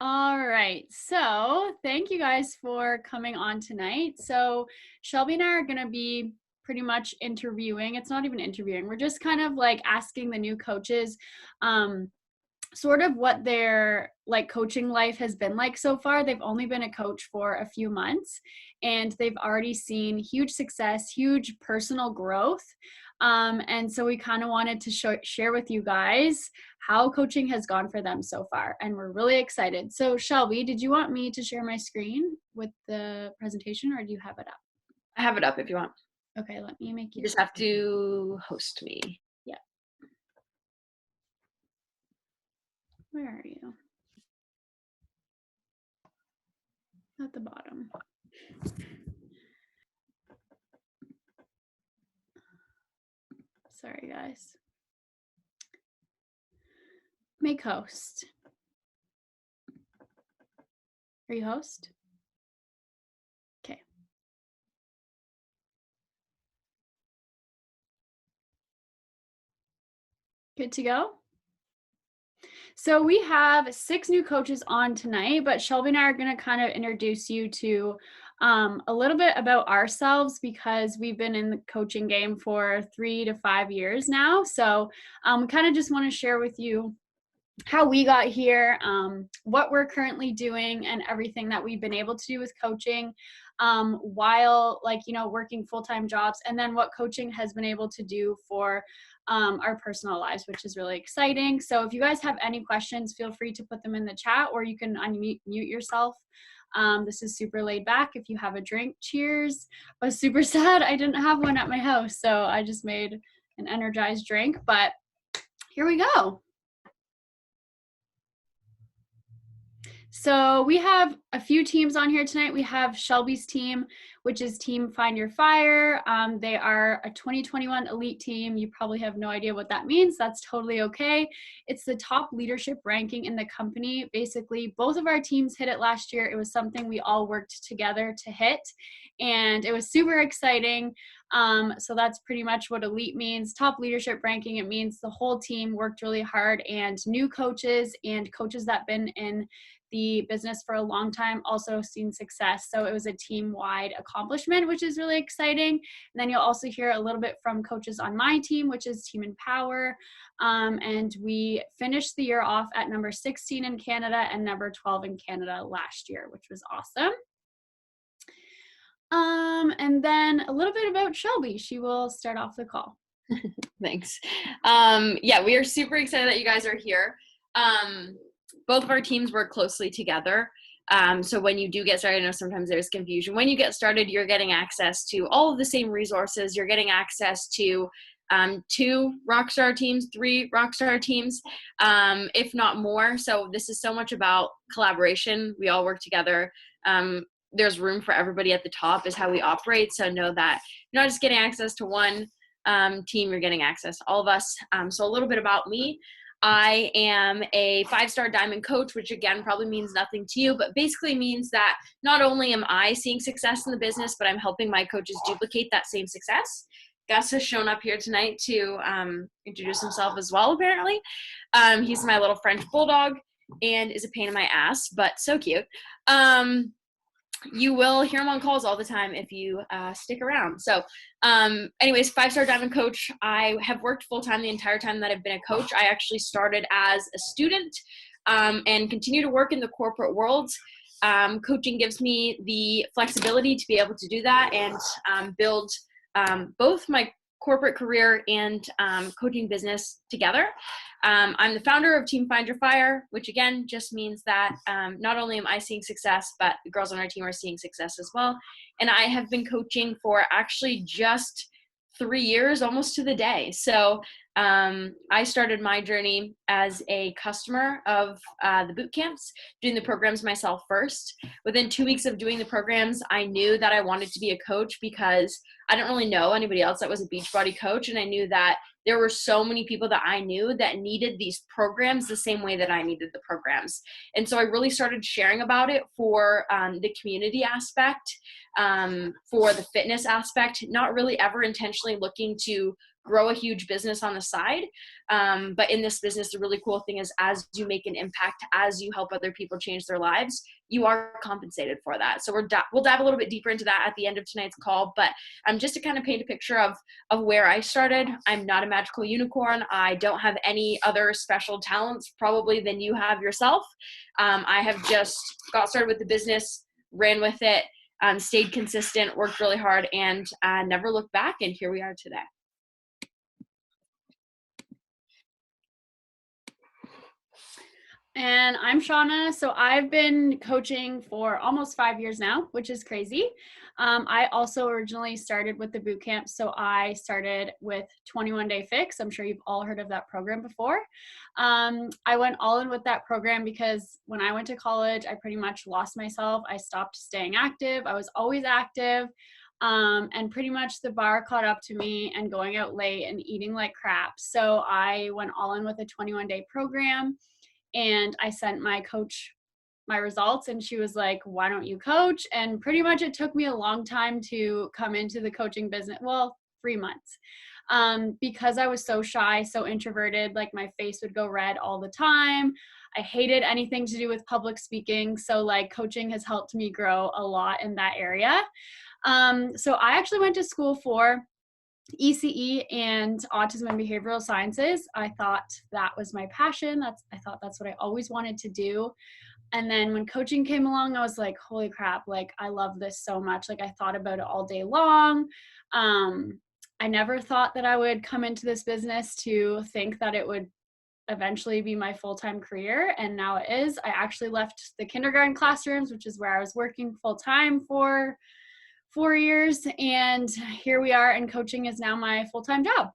All right. So, thank you guys for coming on tonight. So, Shelby and I are going to be pretty much interviewing. It's not even interviewing. We're just kind of like asking the new coaches um sort of what their like coaching life has been like so far. They've only been a coach for a few months and they've already seen huge success, huge personal growth. And so we kind of wanted to share with you guys how coaching has gone for them so far. And we're really excited. So Shelby, did you want me to share my screen with the presentation or do you have it up? I have it up if you want. Okay, let me make You you. just have to host me. Yeah. Where are you? At the bottom. Sorry, guys. Make host. Are you host? Okay. Good to go? So we have 6 new coaches on tonight, but Shelby and I are going to kind of introduce you to a little bit about ourselves because we've been in the coaching game for 3 to 5 years now. So we kind of just want to share with you how we got here, what we're currently doing, and everything that we've been able to do with coaching while, like, you know, working full-time jobs, and then what coaching has been able to do for our personal lives, which is really exciting. So if you guys have any questions, feel free to put them in the chat, or you can unmute yourself. This is super laid back. If you have a drink, cheers. I was super sad I didn't have one at my house, so I just made an energized drink, but here we go. So we have a few teams on here tonight. We have Shelby's team, which is Team Find Your Fire. They are a 2021 elite team. You probably have no idea what that means. That's totally okay. It's the top leadership ranking in the company. Basically, both of our teams hit it last year. It was something we all worked together to hit, and it was super exciting. So that's pretty much what elite means. Top leadership ranking, it means the whole team worked really hard, and new coaches and coaches that been in the business for a long time also seen success. So it was a team-wide accomplishment, which is really exciting. And then you'll also hear a little bit from coaches on my team, which is Team Empower. And we finished the year off at number 16 in Canada and number 12 in Canada last year, which was awesome. And then a little bit about Shelby. She will start off the call. Thanks. Yeah, we are super excited that you guys are here. Both of our teams work closely together. So when you do get started, I know sometimes there's confusion. When you get started, you're getting access to all of the same resources. You're getting access to 2 Rockstar teams, 3 Rockstar teams, if not more. So this is so much about collaboration. We all work together. There's room for everybody at the top is how we operate. So know that you're not just getting access to one team, you're getting access to all of us. So a little bit about me. I am a 5-star diamond coach, which again probably means nothing to you, but basically means that not only am I seeing success in the business, but I'm helping my coaches duplicate that same success. Gus has shown up here tonight to introduce himself as well, apparently. He's my little French bulldog and is a pain in my ass, but so cute. You will hear him on calls all the time if you stick around. So anyways, 5-star diamond coach. I have worked full-time the entire time that I've been a coach. I actually started as a student and continue to work in the corporate world. Coaching gives me the flexibility to be able to do that and build both my corporate career and coaching business together. I'm the founder of Team Find Your Fire, which again just means that not only am I seeing success, but the girls on our team are seeing success as well. And I have been coaching for actually just 3 years, almost to the day. So I started my journey as a customer of the boot camps, doing the programs myself first. Within 2 weeks of doing the programs, I knew that I wanted to be a coach because I didn't really know anybody else that was a Beachbody coach. And I knew that there were so many people that I knew that needed these programs the same way that I needed the programs. And so I really started sharing about it for the community aspect, for the fitness aspect, not really ever intentionally looking to grow a huge business on the side. But in this business, the really cool thing is as you make an impact, as you help other people change their lives, you are compensated for that. So we'll dive a little bit deeper into that at the end of tonight's call. But just to kind of paint a picture of where I started, I'm not a magical unicorn. I don't have any other special talents probably than you have yourself. I have just got started with the business, ran with it, stayed consistent, worked really hard, and never looked back. And here we are today. And I'm Shauna. So I've been coaching for almost 5 years now, which is crazy. I also originally started with the boot camp. So I started with 21 Day Fix. I'm sure you've all heard of that program before. I went all in with that program because when I went to college, I pretty much lost myself. I stopped staying active. I was always active. And pretty much the bar caught up to me and going out late and eating like crap. So I went all in with a 21-day program. And I sent my coach my results and she was like, why don't you coach? And pretty much it took me a long time to come into the coaching business. Well, 3 months. Because I was so shy, so introverted, like my face would go red all the time. I hated anything to do with public speaking. So like coaching has helped me grow a lot in that area. So I actually went to school for ECE and autism and behavioral sciences. I thought that was my passion. I thought that's what I always wanted to do. And then when coaching came along, I was like, holy crap, like I love this so much. Like I thought about it all day long. I never thought that I would come into this business to think that it would eventually be my full-time career. And now it is. I actually left the kindergarten classrooms, which is where I was working full-time for 4 years, and here we are, and coaching is now my full-time job.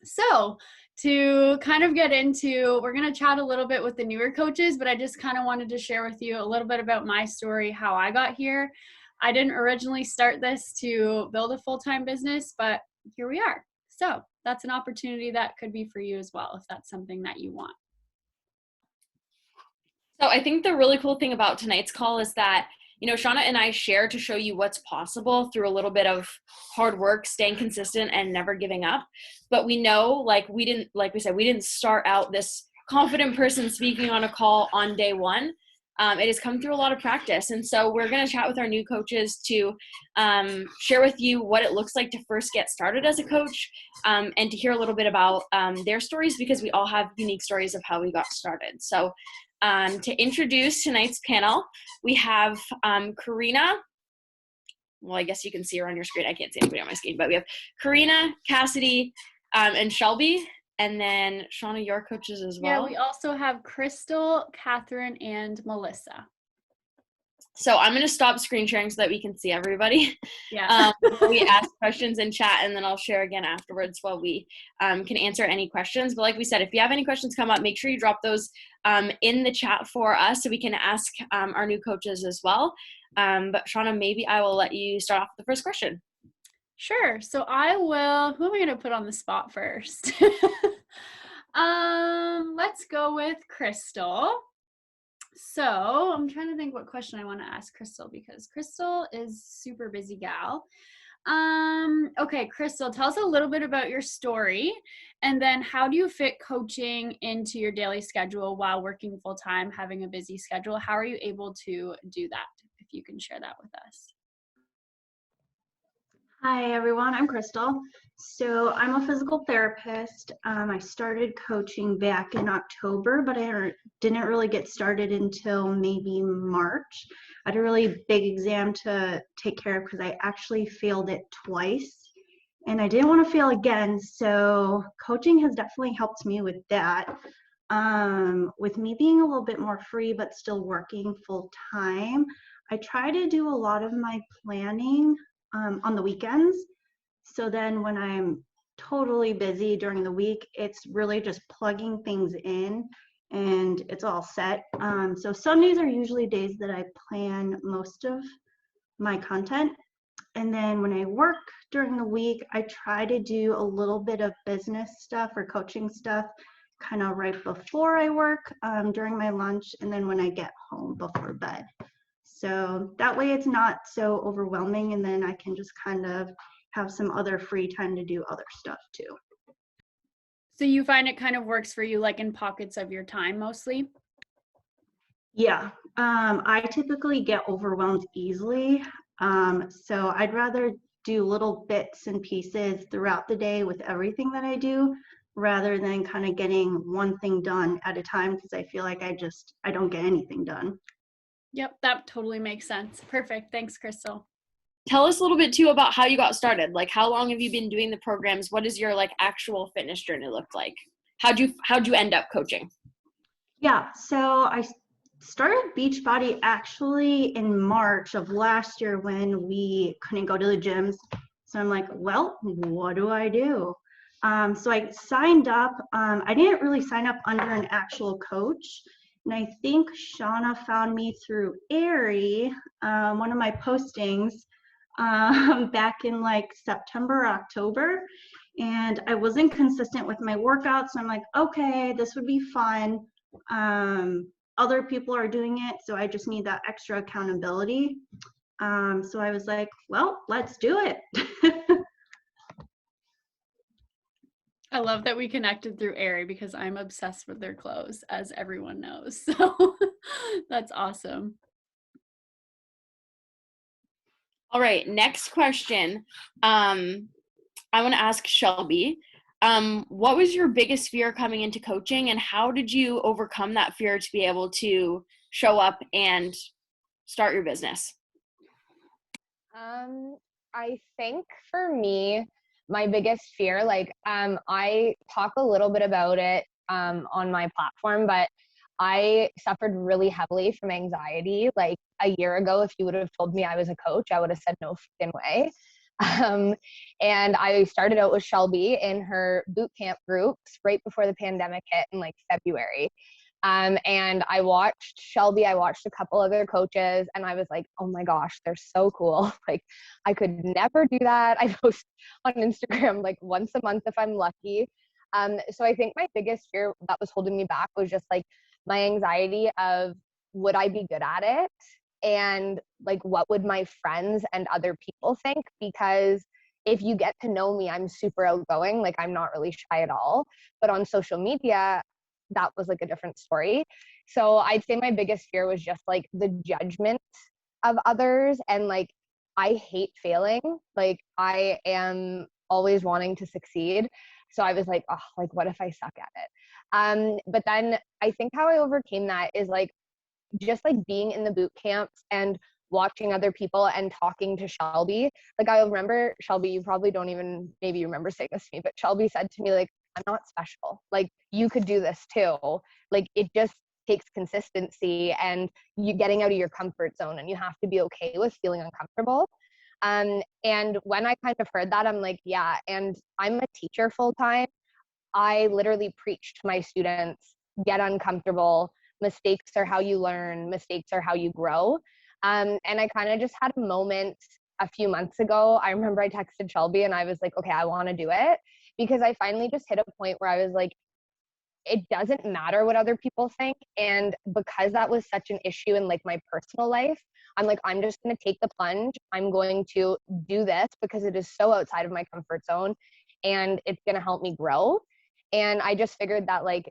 So to kind of get into, we're going to chat a little bit with the newer coaches, but I just kind of wanted to share with you a little bit about my story, how I got here. I didn't originally start this to build a full-time business, but here we are. So that's an opportunity that could be for you as well, if that's something that you want. So I think the really cool thing about tonight's call is that Shauna and I share to show you what's possible through a little bit of hard work, staying consistent, and never giving up. But we know, we didn't start out this confident person speaking on a call on day one. It has come through a lot of practice. And so we're going to chat with our new coaches to share with you what it looks like to first get started as a coach, and to hear a little bit about their stories, because we all have unique stories of how we got started. So to introduce tonight's panel, we have Karina. Well, I guess you can see her on your screen. I can't see anybody on my screen, but we have Karina, Cassidy, and Shelby. And then Shauna, your coaches as well. Yeah, we also have Crystal, Catherine, and Melissa. So I'm going to stop screen sharing so that we can see everybody. Yeah. We ask questions in chat, and then I'll share again afterwards while we can answer any questions. But like we said, if you have any questions come up, make sure you drop those in the chat for us so we can ask our new coaches as well. But Shauna, maybe I will let you start off with the first question. Sure. So who am I going to put on the spot first? Let's go with Crystal. So I'm trying to think what question I want to ask Crystal, because Crystal is super busy gal. Okay, Crystal, tell us a little bit about your story, and then how do you fit coaching into your daily schedule while working full-time, having a busy schedule? How are you able to do that? If you can share that with us. Hi everyone, I'm Crystal. So I'm a physical therapist. I started coaching back in October, but I didn't really get started until maybe March. I had a really big exam to take care of because I actually failed it twice and I didn't want to fail again. So coaching has definitely helped me with that. With me being a little bit more free but still working full time, I try to do a lot of my planning on the weekends. So then when I'm totally busy during the week, it's really just plugging things in and it's all set. So Sundays are usually days that I plan most of my content. And then when I work during the week, I try to do a little bit of business stuff or coaching stuff kind of right before I work, during my lunch, and then when I get home before bed. So that way it's not so overwhelming, and then I can just kind of have some other free time to do other stuff too. So you find it kind of works for you like in pockets of your time mostly? Yeah, I typically get overwhelmed easily. So I'd rather do little bits and pieces throughout the day with everything that I do rather than kind of getting one thing done at a time, because I feel like I don't get anything done. Yep, that totally makes sense. Perfect. Thanks, Crystal. Tell us a little bit too about how you got started. Like, how long have you been doing the programs? What does your like actual fitness journey look like? How'd you end up coaching? Yeah, so I started Beachbody actually in March of last year when we couldn't go to the gyms. So I'm like, well, what do I do? So I signed up. I didn't really sign up under an actual coach. And I think Shauna found me through Aerie, one of my postings back in like September, October. And I wasn't consistent with my workouts. So I'm like, okay, this would be fun. Other people are doing it, so I just need that extra accountability. So I was like, well, let's do it. I love that we connected through Aerie because I'm obsessed with their clothes, as everyone knows. So that's awesome. All right, next question. I want to ask Shelby, what was your biggest fear coming into coaching, and how did you overcome that fear to be able to show up and start your business? I think for me, my biggest fear, I talk a little bit about it on my platform, but I suffered really heavily from anxiety. Like a year ago, if you would have told me I was a coach, I would have said no freaking way. And I started out with Shelby in her boot camp groups right before the pandemic hit in like February. And I watched Shelby, I watched a couple other coaches, and I was like, oh my gosh, they're so cool. Like, I could never do that. I post on Instagram like once a month if I'm lucky. So I think my biggest fear that was holding me back was just like my anxiety of, would I be good at it? And like, what would my friends and other people think? Because if you get to know me, I'm super outgoing. Like, I'm not really shy at all. But on social media, that was like a different story. So I'd say my biggest fear was just like the judgment of others. And like, I hate failing. Like, I am always wanting to succeed. So I was like, oh, like, what if I suck at it? But then I think how I overcame that is like, just like being in the boot camps and watching other people and talking to Shelby. Like, I remember Shelby, you probably don't even maybe remember saying this to me, but Shelby said to me, like, I'm not special. Like, you could do this too. Like, it just takes consistency and you getting out of your comfort zone, and you have to be okay with feeling uncomfortable. And when I kind of heard that, I'm like, yeah. And I'm a teacher full time. I literally preach to my students, get uncomfortable. Mistakes are how you learn. Mistakes are how you grow. And I kind of just had a moment a few months ago. I remember I texted Shelby and I was like, okay, I want to do it, because I finally just hit a point where I was like, it doesn't matter what other people think. And because that was such an issue in like my personal life, I'm like, I'm just going to take the plunge. I'm going to do this because it is so outside of my comfort zone and it's going to help me grow. And I just figured that like,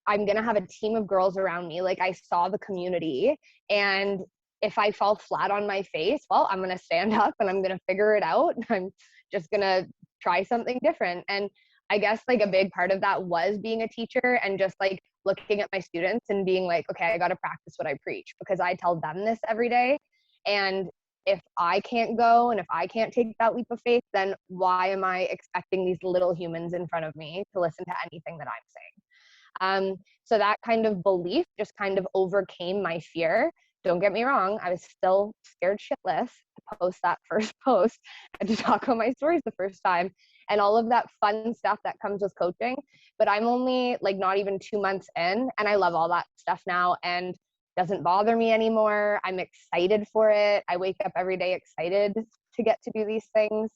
I'm going to have a team of girls around me. Like, I saw the community, and if I fall flat on my face, well, I'm going to stand up and I'm going to figure it out. I'm just going to try something different. And I guess like a big part of that was being a teacher and just like looking at my students and being like, okay, I got to practice what I preach, because I tell them this every day. And if I can't go and if I can't take that leap of faith, then why am I expecting these little humans in front of me to listen to anything that I'm saying? So that kind of belief just kind of overcame my fear. Don't get me wrong, I was still scared shitless to post that first post and to talk on my stories the first time and all of that fun stuff that comes with coaching. But I'm only like not even 2 months in, and I love all that stuff now and doesn't bother me anymore. I'm excited for it. I wake up every day excited to get to do these things.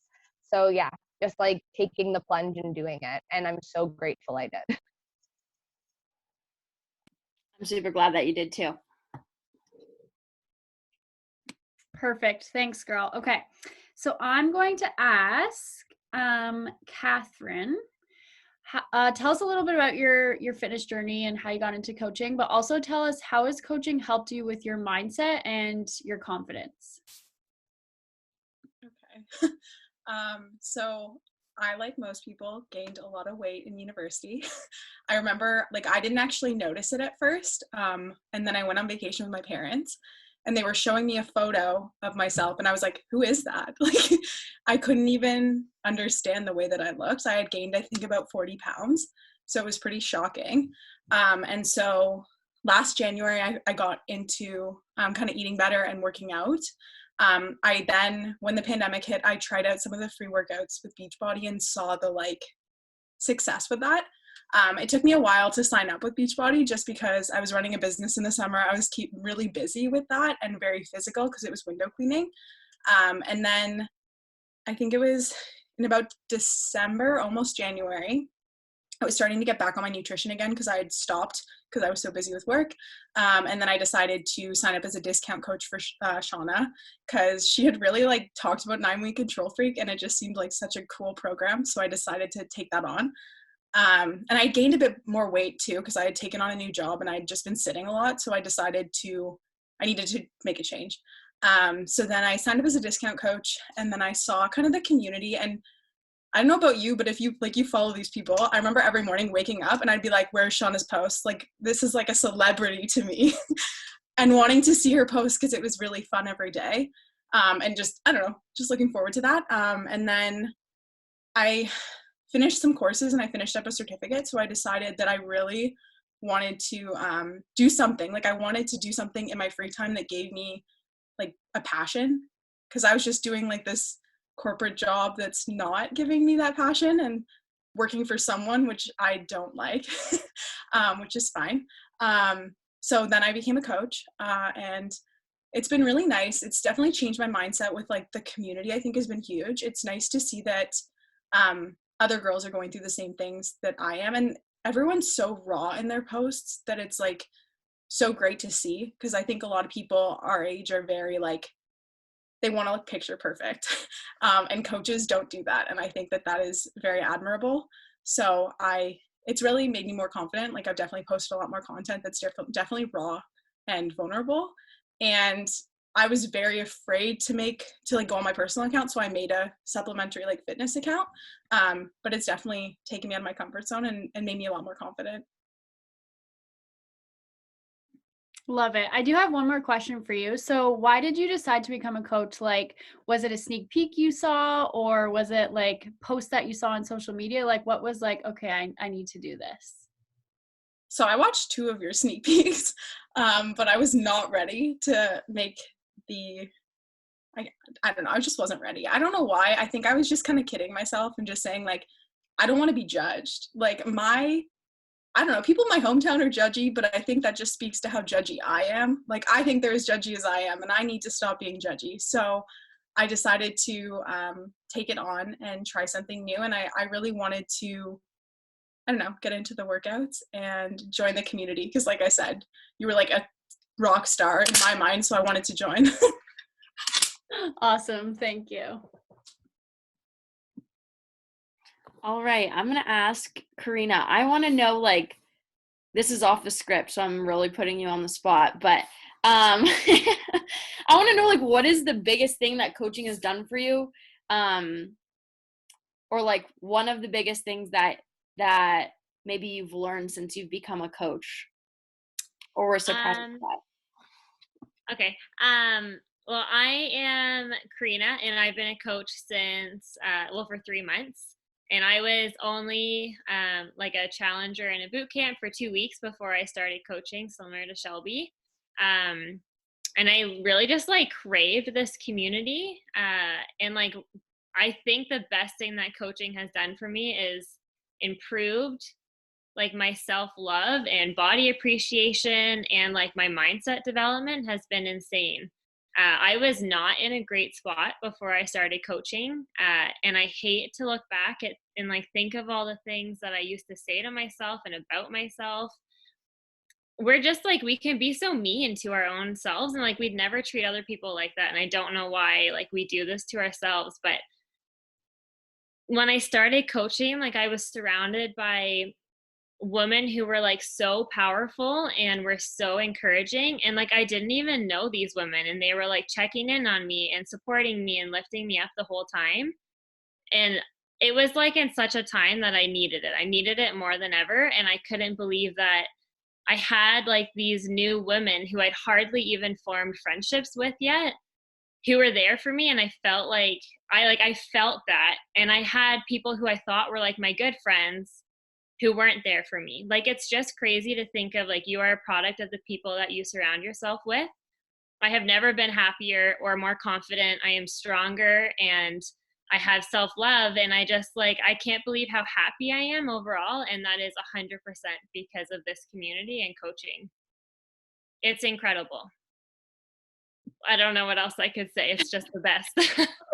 So yeah, just like taking the plunge and doing it. And I'm so grateful I did. I'm super glad that you did too. Perfect. Thanks, girl. Okay. So I'm going to ask Catherine. Tell us a little bit about your fitness journey and how you got into coaching, but also tell us how has coaching helped you with your mindset and your confidence? Okay. So I, like most people, gained a lot of weight in university. I remember, like, I didn't actually notice it at first. And then I went on vacation with my parents and they were showing me a photo of myself and I was like, who is that? Like, I couldn't even understand the way that I looked. I had gained, I think, about 40 pounds. So it was pretty shocking. And so last January, I got into kind of eating better and working out. I then, when the pandemic hit, I tried out some of the free workouts with Beachbody and saw the like success with that. It took me a while to sign up with Beachbody just because I was running a business in the summer. I was really busy with that and very physical because it was window cleaning. And then I think it was in about December, almost January, I was starting to get back on my nutrition again because I had stopped because I was so busy with work. And then I decided to sign up as a discount coach for Shauna because she had really like talked about 9-week Control Freak and it just seemed like such a cool program. So I decided to take that on. And I gained a bit more weight too because I had taken on a new job and I had just been sitting a lot. So I needed to make a change. So then I signed up as a discount coach and then I saw kind of the community. And I don't know about you, but if you follow these people, I remember every morning waking up and I'd be like, where's Shauna's post? Like, this is like a celebrity to me and wanting to see her post because it was really fun every day. And just, I don't know, just looking forward to that. And then I finished some courses and I finished up a certificate. So I decided that I really wanted to do something. Like I wanted to do something in my free time that gave me like a passion because I was just doing like this corporate job that's not giving me that passion and working for someone which I don't like, which is fine. So then I became a coach and it's been really nice. It's definitely changed my mindset with like the community. I think has been huge. It's nice to see that other girls are going through the same things that I am and everyone's so raw in their posts that it's like so great to see because I think a lot of people our age are very like they want to look picture perfect and coaches don't do that and I think that is very admirable. So it's really made me more confident. Like I've definitely posted a lot more content that's definitely raw and vulnerable and I was very afraid to like go on my personal account, so I made a supplementary like fitness account, but it's definitely taken me out of my comfort zone and made me a lot more confident. Love it. I do have one more question for you. So why did you decide to become a coach? Like, was it a sneak peek you saw or was it like posts that you saw on social media? Like what was like, okay, I need to do this? So I watched 2 of your sneak peeks, but I was not ready to make I don't know, I just wasn't ready. I don't know why. I think I was just kind of kidding myself and just saying like, I don't want to be judged. Like I don't know, people in my hometown are judgy, but I think that just speaks to how judgy I am. Like, I think they're as judgy as I am, and I need to stop being judgy. So I decided to take it on and try something new. And I really wanted to, I don't know, get into the workouts and join the community. Because like I said, you were like a rock star in my mind, so I wanted to join. Awesome. Thank you. All right, I'm gonna ask Karina. I want to know, like, this is off the script, so I'm really putting you on the spot. But I want to know, like, what is the biggest thing that coaching has done for you, or like one of the biggest things that maybe you've learned since you've become a coach, or were surprised by that. Okay. Well, I am Karina, and I've been a coach since, for 3 months. And I was only like a challenger in a boot camp for 2 weeks before I started coaching, similar to Shelby. And I really just like craved this community. And like, I think the best thing that coaching has done for me is improved like my self-love and body appreciation, and like my mindset development has been insane. I was not in a great spot before I started coaching, and I hate to look back at and like think of all the things that I used to say to myself and about myself we're just like, we can be so mean to our own selves, and like we'd never treat other people like that. And I don't know why like we do this to ourselves. But when I started coaching, like I was surrounded by women who were like so powerful and were so encouraging, and like I didn't even know these women, and they were like checking in on me and supporting me and lifting me up the whole time. And it was like in such a time that I needed it. I needed it more than ever, and I couldn't believe that I had like these new women who I'd hardly even formed friendships with yet, who were there for me. And I felt like I felt that. And I had people who I thought were like my good friends who weren't there for me. Like, it's just crazy to think of like you are a product of the people that you surround yourself with. I have never been happier or more confident. I am stronger, and I have self-love, and I just like, I can't believe how happy I am overall. And that is 100% because of this community and coaching. It's incredible. I don't know what else I could say. It's just the best.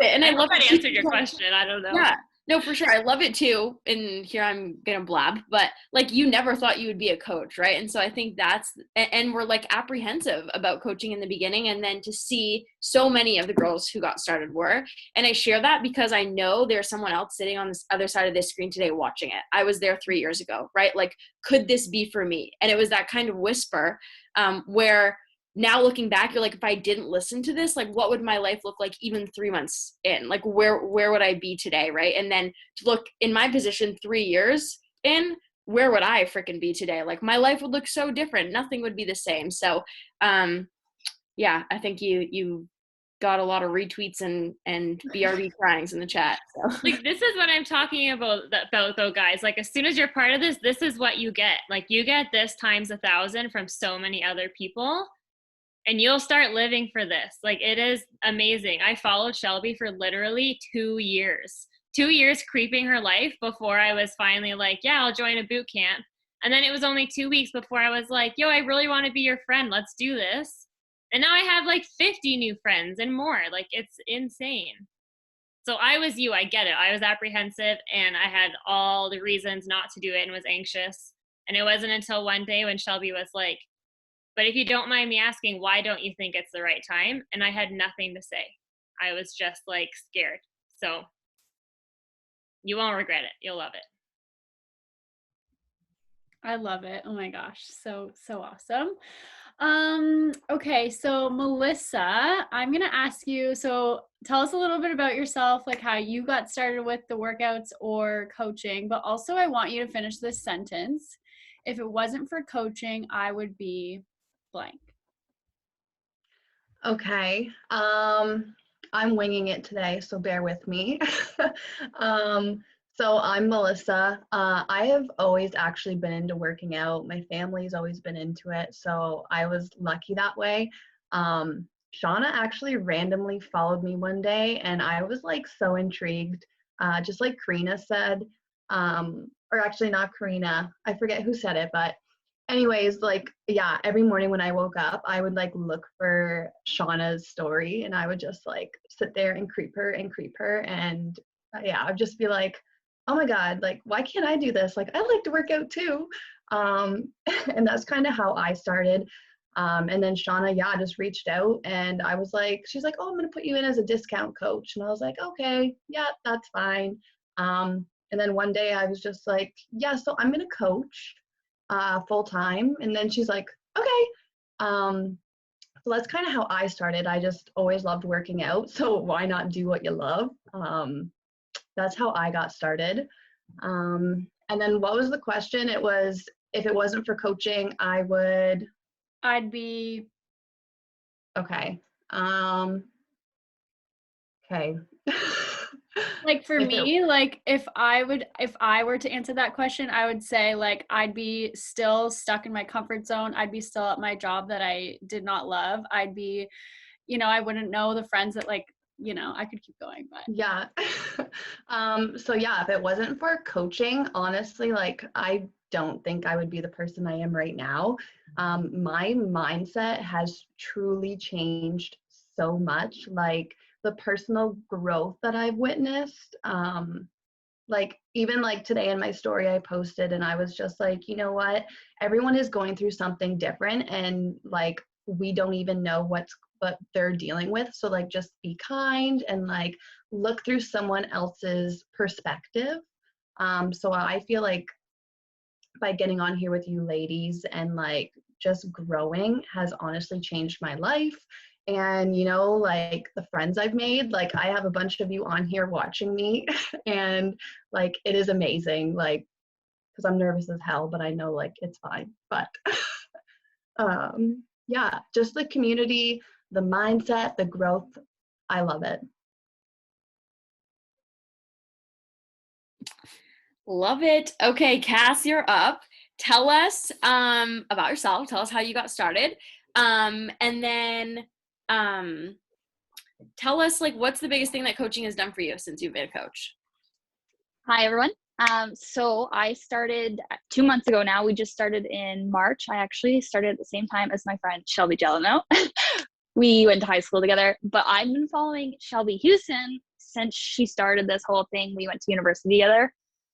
And I I love hope I it answered too. your question. I don't know. Yeah, no, for sure. I love it too. And here I'm gonna blab, but like you never thought you would be a coach, right? And so I think and we're like apprehensive about coaching in the beginning, and then to see so many of the girls who got started were. And I share that because I know there's someone else sitting on this other side of this screen today watching it. I was there 3 years ago, right? Like, could this be for me? And it was that kind of whisper where now looking back, you're like, if I didn't listen to this, like what would my life look like even 3 months in? Like where would I be today, right? And then to look in my position 3 years in, where would I freaking be today? Like my life would look so different. Nothing would be the same. So yeah, I think you got a lot of retweets and BRB cryings in the chat. So. Like, this is what I'm talking about though, guys. Like, as soon as you're part of this is what you get. Like, you get this times 1,000 from so many other people. And you'll start living for this. Like, it is amazing. I followed Shelby for literally 2 years. 2 years creeping her life before I was finally like, yeah, I'll join a boot camp. And then it was only 2 weeks before I was like, yo, I really want to be your friend. Let's do this. And now I have like 50 new friends and more. Like, it's insane. So I was you. I get it. I was apprehensive, and I had all the reasons not to do it and was anxious. And it wasn't until one day when Shelby was like, but if you don't mind me asking, why don't you think it's the right time? And I had nothing to say. I was just like scared. So you won't regret it. You'll love it. I love it. Oh my gosh. So awesome. Okay, so Melissa, I'm gonna ask you, so tell us a little bit about yourself, like how you got started with the workouts or coaching, but also I want you to finish this sentence. If it wasn't for coaching, I would be blank. Okay. I'm winging it today, so bear with me. So I'm Melissa. I have always actually been into working out. My family's always been into it, so I was lucky that way. Shauna actually randomly followed me one day, and I was like so intrigued. Just like Karina said, or actually not Karina, I forget who said it, but anyways, like, yeah, every morning when I woke up, I would like look for Shauna's story, and I would just like sit there and creep her. And yeah, I'd just be like, oh my God, like, why can't I do this? Like, I like to work out too. And that's kind of how I started. And then Shauna, yeah, just reached out, and I was like, she's like, oh, I'm going to put you in as a discount coach. And I was like, okay, yeah, that's fine. And then one day I was just like, yeah, so I'm going to coach full time. And then she's like, okay. So that's kind of how I started. I just always loved working out. So why not do what you love? That's how I got started. And then what was the question? It was, if it wasn't for coaching, I'd be okay. Okay. like, for me, like if I were to answer that question, I would say like I'd be still stuck in my comfort zone. I'd be still at my job that I did not love. I'd be, I wouldn't know the friends that like, I could keep going, but yeah. So yeah, if it wasn't for coaching, honestly, like I don't think I would be the person I am right now. My mindset has truly changed so much. Like the personal growth that I've witnessed, like even like today in my story I posted, and I was just like, you know what, everyone is going through something different, and like we don't even know what they're dealing with, so like just be kind and like look through someone else's perspective. So I feel like by getting on here with you ladies and like just growing has honestly changed my life. And you know, like the friends I've made, like I have a bunch of you on here watching me and like it is amazing, like because I'm nervous as hell, but I know like it's fine. But yeah, just the community, the mindset, the growth, I love it. Love it. Okay, Cass, you're up. Tell us about yourself. Tell us how you got started. And then tell us like what's the biggest thing that coaching has done for you since you've been a coach? Hi, everyone. So I started 2 months ago now. We just started in March. I actually started at the same time as my friend Shelby Jeleno. We went to high school together, but I've been following Shelby Houston since she started this whole thing. We went to university together.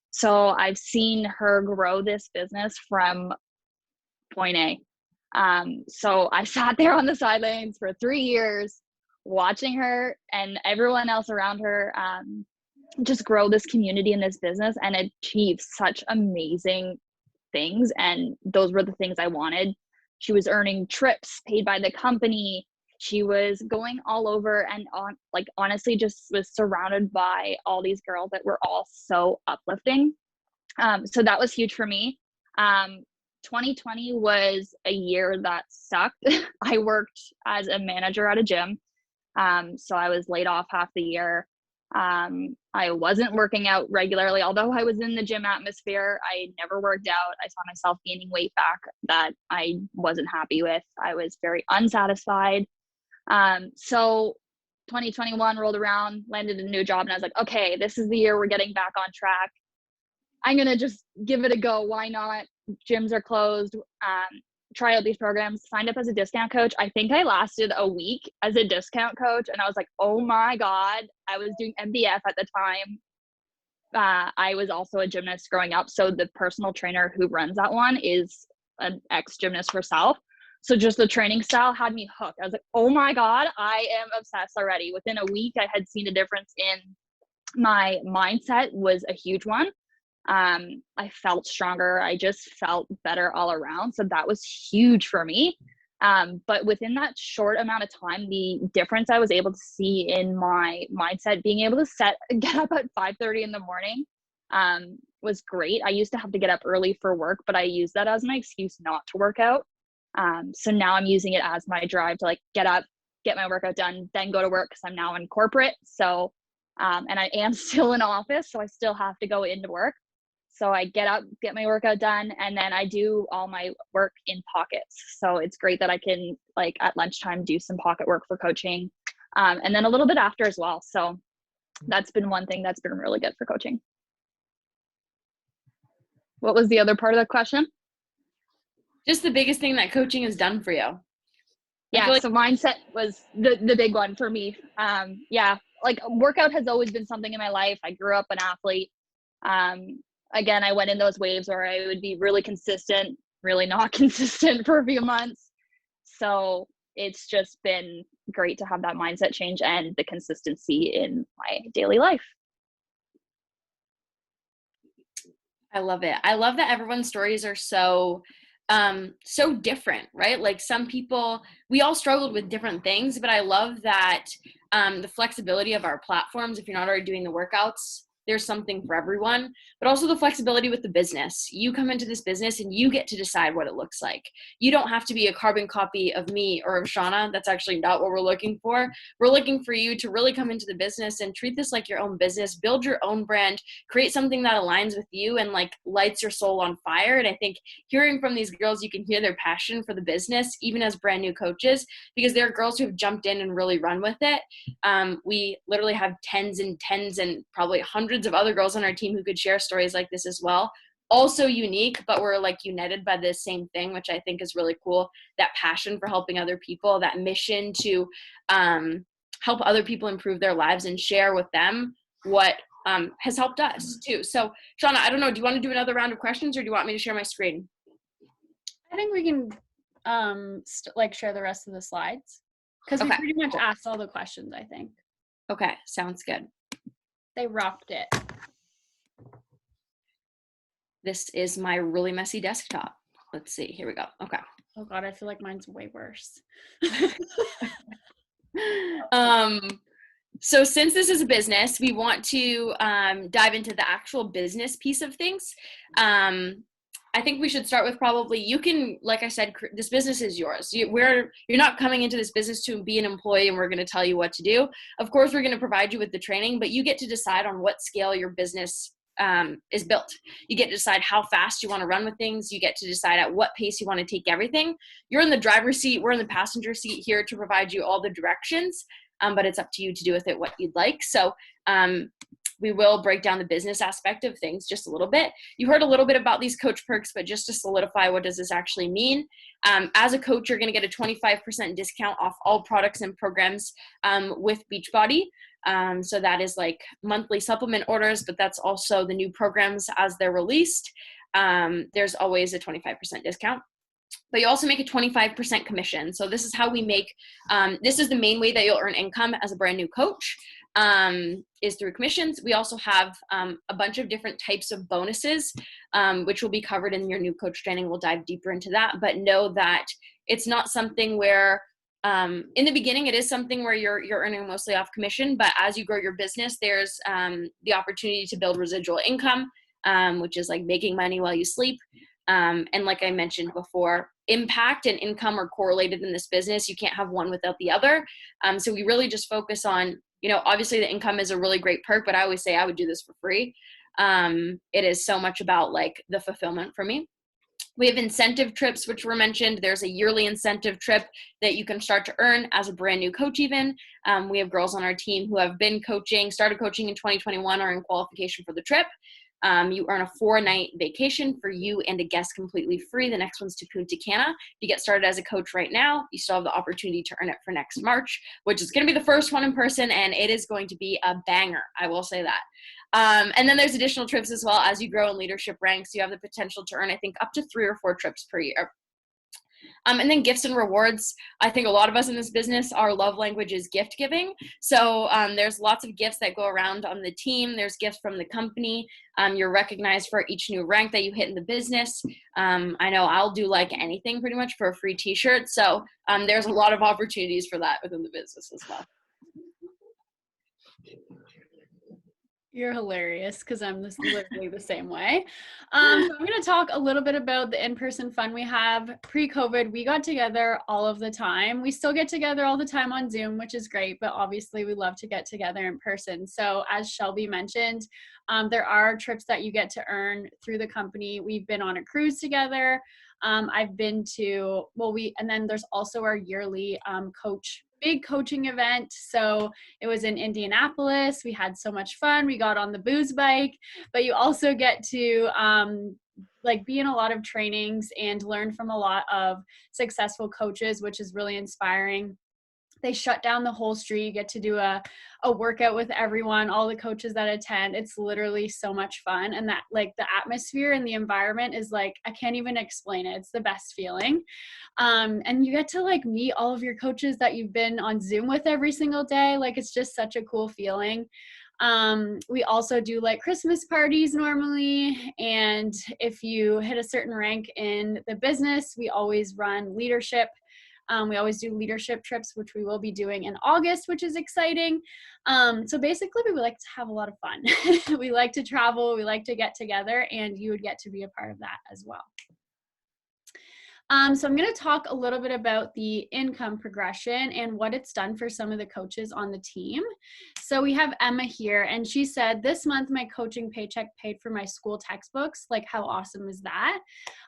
So I've seen her grow this business from point A. So I sat there on the sidelines for 3 years watching her and everyone else around her just grow this community in this business and achieve such amazing things. And those were the things I wanted. She was earning trips paid by the company. She was going all over and honestly just was surrounded by all these girls that were all so uplifting. So that was huge for me. 2020 was a year that sucked. I worked as a manager at a gym. So I was laid off half the year. I wasn't working out regularly, although I was in the gym atmosphere. I never worked out. I saw myself gaining weight back that I wasn't happy with. I was very unsatisfied. So 2021 rolled around, landed a new job, and I was like, okay, this is the year we're getting back on track. I'm going to just give it a go. Why not? Gyms are closed. Try out these programs, signed up as a discount coach. I think I lasted a week as a discount coach, and I was like, oh my God. I was doing MBF at the time. I was also a gymnast growing up. So the personal trainer who runs that one is an ex-gymnast herself. So just the training style had me hooked. I was like, oh my God, I am obsessed already. Within a week, I had seen a difference in my mindset was a huge one. I felt stronger. I just felt better all around. So that was huge for me. But within that short amount of time, the difference I was able to see in my mindset, being able to get up at 5:30 in the morning, was great. I used to have to get up early for work, but I used that as my excuse not to work out. So now I'm using it as my drive to like get up, get my workout done, then go to work because I'm now in corporate. So, and I am still in office, so I still have to go into work. So I get up, get my workout done, and then I do all my work in pockets. So it's great that I can like at lunchtime do some pocket work for coaching, and then a little bit after as well. So that's been one thing that's been really good for coaching. What was the other part of the question? Just the biggest thing that coaching has done for you. Yeah, so mindset was the big one for me. Yeah, like workout has always been something in my life. I grew up an athlete. Again, I went in those waves where I would be really consistent, really not consistent for a few months. So it's just been great to have that mindset change and the consistency in my daily life. I love it. I love that everyone's stories are so different, right? Like some people, we all struggled with different things, but I love that the flexibility of our platforms, if you're not already doing the workouts, there's something for everyone, but also the flexibility with the business. You come into this business and you get to decide what it looks like. You don't have to be a carbon copy of me or of Shauna. That's actually not what we're looking for. We're looking for you to really come into the business and treat this like your own business, build your own brand, create something that aligns with you and like lights your soul on fire. And I think hearing from these girls, you can hear their passion for the business, even as brand new coaches, because there are girls who have jumped in and really run with it. We literally have tens and probably hundreds of other girls on our team who could share stories like this as well. Also unique, but we're like united by the same thing, which I think is really cool. That passion for helping other people, that mission to help other people improve their lives and share with them what has helped us too. So Shauna, I don't know, do you want to do another round of questions or do you want me to share my screen? I think we can share the rest of the slides because we Okay, pretty much cool. asked all the questions, I think. Okay, sounds good. They rocked it. This is my really messy desktop. Let's see, here we go. Okay. Oh God, I feel like mine's way worse. So since this is a business, we want to dive into the actual business piece of things. I think we should start with probably, you can, like I said, this business is yours. You're not coming into this business to be an employee and we're going to tell you what to do. Of course, we're going to provide you with the training, but you get to decide on what scale your business is built. You get to decide how fast you want to run with things. You get to decide at what pace you want to take everything. You're in the driver's seat. We're in the passenger seat here to provide you all the directions, but it's up to you to do with it what you'd like. So we will break down the business aspect of things just a little bit. You heard a little bit about these coach perks, but just to solidify, what does this actually mean? As a coach, you're going to get a 25% discount off all products and programs with Beachbody. So that is like monthly supplement orders, but that's also the new programs as they're released. There's always a 25% discount. But you also make a 25% commission. So this is how we make, this is the main way that you'll earn income as a brand new coach, is through commissions. We also have a bunch of different types of bonuses, which will be covered in your new coach training. We'll dive deeper into that, but know that it's not something where, in the beginning, it is something where you're earning mostly off commission, but as you grow your business, there's the opportunity to build residual income, which is like making money while you sleep. And like I mentioned before, impact and income are correlated in this business. You can't have one without the other. So we really just focus on, obviously the income is a really great perk, but I always say I would do this for free. It is so much about like the fulfillment for me. We have incentive trips, which were mentioned. There's a yearly incentive trip that you can start to earn as a brand new coach even. We have girls on our team who have been coaching, started coaching in 2021, are in qualification for the trip. You earn a 4-night vacation for you and a guest completely free. The next one's to Punta Cana. If you get started as a coach right now, you still have the opportunity to earn it for next March, which is going to be the first one in person, and it is going to be a banger. I will say that. And then there's additional trips as well. As you grow in leadership ranks, you have the potential to earn, I think, up to 3 or 4 trips per year. And then gifts and rewards. I think a lot of us in this business, our love language is gift giving. So there's lots of gifts that go around on the team. There's gifts from the company. You're recognized for each new rank that you hit in the business. I know I'll do like anything pretty much for a free t-shirt. So there's a lot of opportunities for that within the business as well. You're hilarious because I'm literally the same way. So I'm going to talk a little bit about the in-person fun we have. Pre-COVID, we got together all of the time. We still get together all the time on Zoom, which is great, but obviously we love to get together in person. So as Shelby mentioned, there are trips that you get to earn through the company. We've been on a cruise together. I've been to, and then there's also our yearly big coaching event. So it was in Indianapolis. We had so much fun. We got on the booze bike, but you also get to be in a lot of trainings and learn from a lot of successful coaches, which is really inspiring. They shut down the whole street. You get to do a workout with everyone, all the coaches that attend. It's literally so much fun. And that the atmosphere and the environment is I can't even explain it. It's the best feeling. And you get to meet all of your coaches that you've been on Zoom with every single day. It's just such a cool feeling. We also do Christmas parties normally. And if you hit a certain rank in the business, we always run leadership. We always do leadership trips, which we will be doing in August, which is exciting. So basically, we like to have a lot of fun. We like to travel. We like to get together, and you would get to be a part of that as well. So I'm going to talk a little bit about the income progression and what it's done for some of the coaches on the team. So we have Emma here, and she said, this month my coaching paycheck paid for my school textbooks. How awesome is that?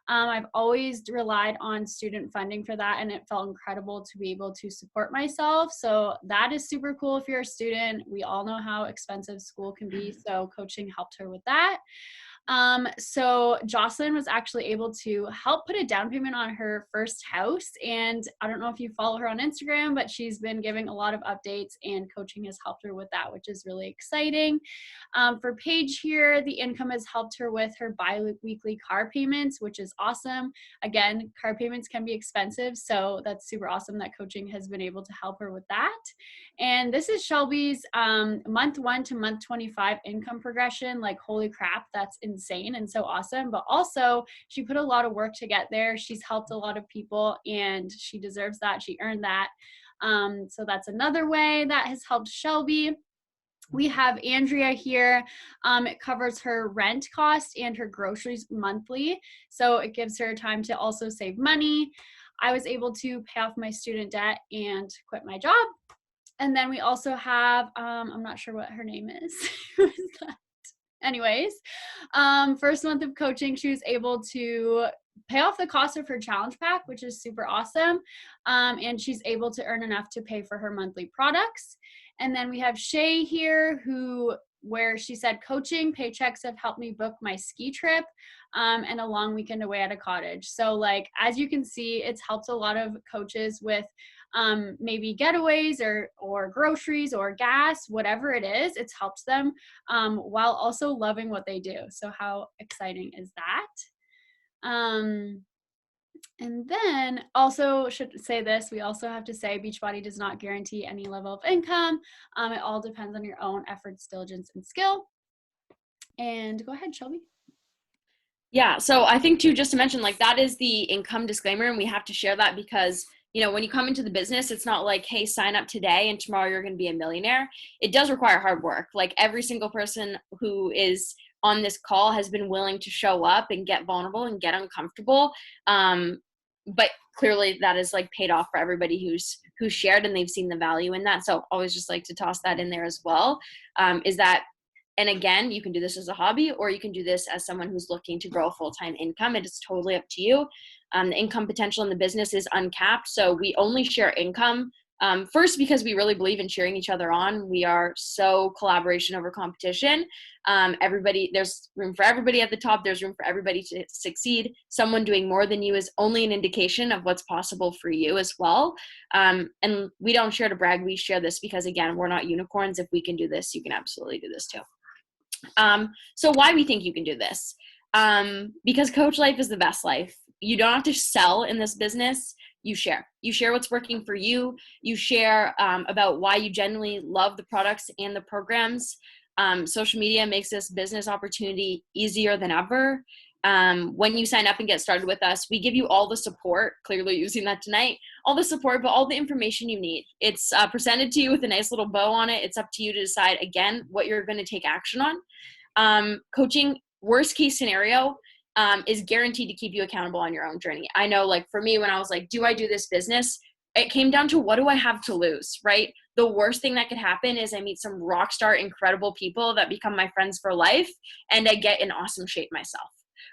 I've always relied on student funding for that, and it felt incredible to be able to support myself. So that is super cool if you're a student. We all know how expensive school can be, so coaching helped her with that. So Jocelyn was actually able to help put a down payment on her first house. And I don't know if you follow her on Instagram, but she's been giving a lot of updates, and coaching has helped her with that, which is really exciting. For Paige here, the income has helped her with her bi-weekly car payments, which is awesome. Again, car payments can be expensive, so that's super awesome that coaching has been able to help her with that. And this is Shelby's month 1 to month 25 income progression. Like, holy crap, that's insane and so awesome. But also, she put a lot of work to get there. She's helped a lot of people, and she deserves that. She earned that. So that's another way that has helped Shelby. We have Andrea here. It covers her rent cost and her groceries monthly. So it gives her time to also save money. I was able to pay off my student debt and quit my job. And then we also have, I'm not sure what her name is. Who is that? Anyways, first month of coaching, she was able to pay off the cost of her challenge pack, which is super awesome. And she's able to earn enough to pay for her monthly products. And then we have Shay here, where she said, coaching paychecks have helped me book my ski trip and a long weekend away at a cottage. So, like, as you can see, it's helped a lot of coaches with maybe getaways or groceries or gas, whatever it is. It's helped them while also loving what they do. So how exciting is that? And then also should say this, we also have to say Beachbody does not guarantee any level of income. It all depends on your own efforts, diligence, and skill. And go ahead, Shelby. Yeah, so I think too, just to mention, like, that is the income disclaimer, and we have to share that because, you know, when you come into the business, it's not like, hey, sign up today and tomorrow you're going to be a millionaire. It does require hard work. Like, every single person who is on this call has been willing to show up and get vulnerable and get uncomfortable. But clearly that is like paid off for everybody who's shared and they've seen the value in that. So always just like to toss that in there as well. Is that, and again, you can do this as a hobby, or you can do this as someone who's looking to grow a full-time income. It is totally up to you. The income potential in the business is uncapped. So we only share income. First, because we really believe in cheering each other on. We are so collaboration over competition. There's room for everybody at the top. There's room for everybody to succeed. Someone doing more than you is only an indication of what's possible for you as well. And we don't share to brag. We share this because, again, we're not unicorns. If we can do this, you can absolutely do this too. So why we think you can do this? Because coach life is the best life. You don't have to sell in this business. You share what's working for you. You share about why you genuinely love the products and the programs. Social media makes this business opportunity easier than ever. When you sign up and get started with us, we give you all the support, clearly using that tonight, all the support, but all the information you need. It's presented to you with a nice little bow on it. It's up to you to decide, again, what you're going to take action on. Coaching, worst case scenario, is guaranteed to keep you accountable on your own journey. I know, like, for me, when I was like, do I do this business? It came down to, what do I have to lose, right? The worst thing that could happen is I meet some rock star, incredible people that become my friends for life, and I get in awesome shape myself,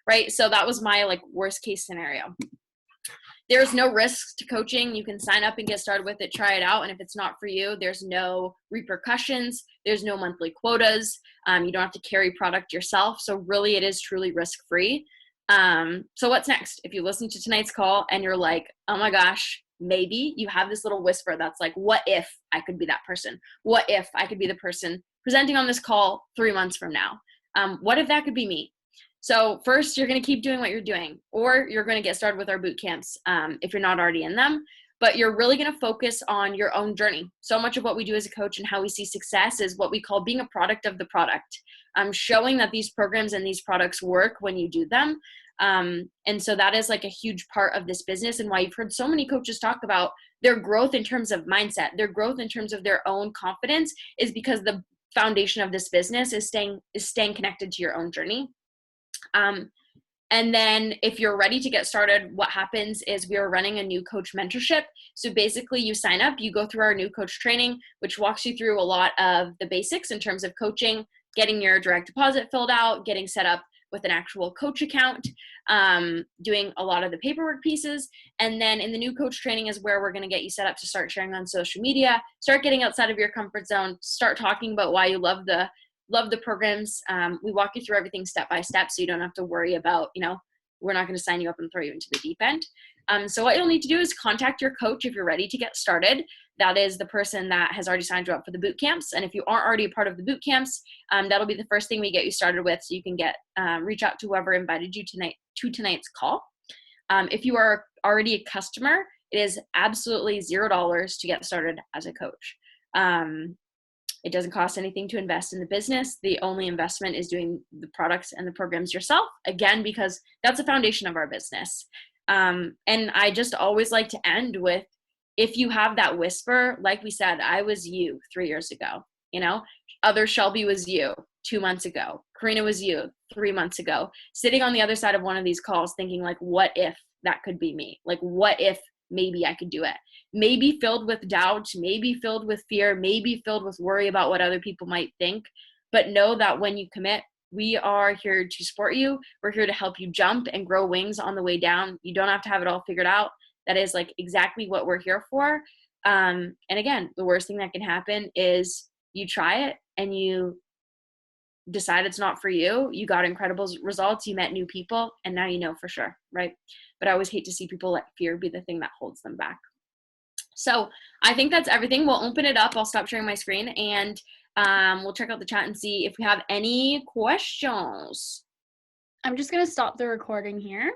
right? So that was my, like, worst case scenario. There's no risk to coaching. You can sign up and get started with it, try it out. And if it's not for you, there's no repercussions. There's no monthly quotas. You don't have to carry product yourself. So really, it is truly risk-free. So what's next? If you listen to tonight's call and you're like, oh my gosh, maybe you have this little whisper that's like, what if I could be that person? What if I could be the person presenting on this call 3 months from now? What if that could be me? So first, you're going to keep doing what you're doing, or you're going to get started with our boot camps if you're not already in them. But you're really going to focus on your own journey. So much of what we do as a coach and how we see success is what we call being a product of the product. Showing that these programs and these products work when you do them. And so that is like a huge part of this business, and why you've heard so many coaches talk about their growth in terms of mindset, their growth in terms of their own confidence, is because the foundation of this business is staying connected to your own journey. And then if you're ready to get started, what happens is we are running a new coach mentorship. So basically you sign up, you go through our new coach training, which walks you through a lot of the basics in terms of coaching, getting your direct deposit filled out, getting set up with an actual coach account, doing a lot of the paperwork pieces. And then in the new coach training is where we're going to get you set up to start sharing on social media, start getting outside of your comfort zone, start talking about why you love the love the programs. We walk you through everything step by step, so you don't have to worry about, we're not going to sign you up and throw you into the deep end. So what you'll need to do is contact your coach if you're ready to get started. That is the person that has already signed you up for the boot camps. And if you aren't already a part of the boot camps, that'll be the first thing we get you started with, so you can reach out to whoever invited you to tonight's call. If you are already a customer, it is absolutely $0 to get started as a coach. It doesn't cost anything to invest in the business. The only investment is doing the products and the programs yourself, again, because that's the foundation of our business. And I just always like to end with, if you have that whisper, like we said, I was you 3 years ago, other Shelby was you 2 months ago. Karina was you 3 months ago, sitting on the other side of one of these calls thinking like, what if that could be me? Like, what if maybe I could do it? Maybe filled with doubt, maybe filled with fear, maybe filled with worry about what other people might think. But know that when you commit, we are here to support you. We're here to help you jump and grow wings on the way down. You don't have to have it all figured out. That is like exactly what we're here for. And again, the worst thing that can happen is you try it and you decide it's not for you. You got incredible results. You met new people, and now you know for sure, right? But I always hate to see people let fear be the thing that holds them back. So I think that's everything. We'll open it up. I'll stop sharing my screen, and we'll check out the chat and see if we have any questions. I'm just going to stop the recording here.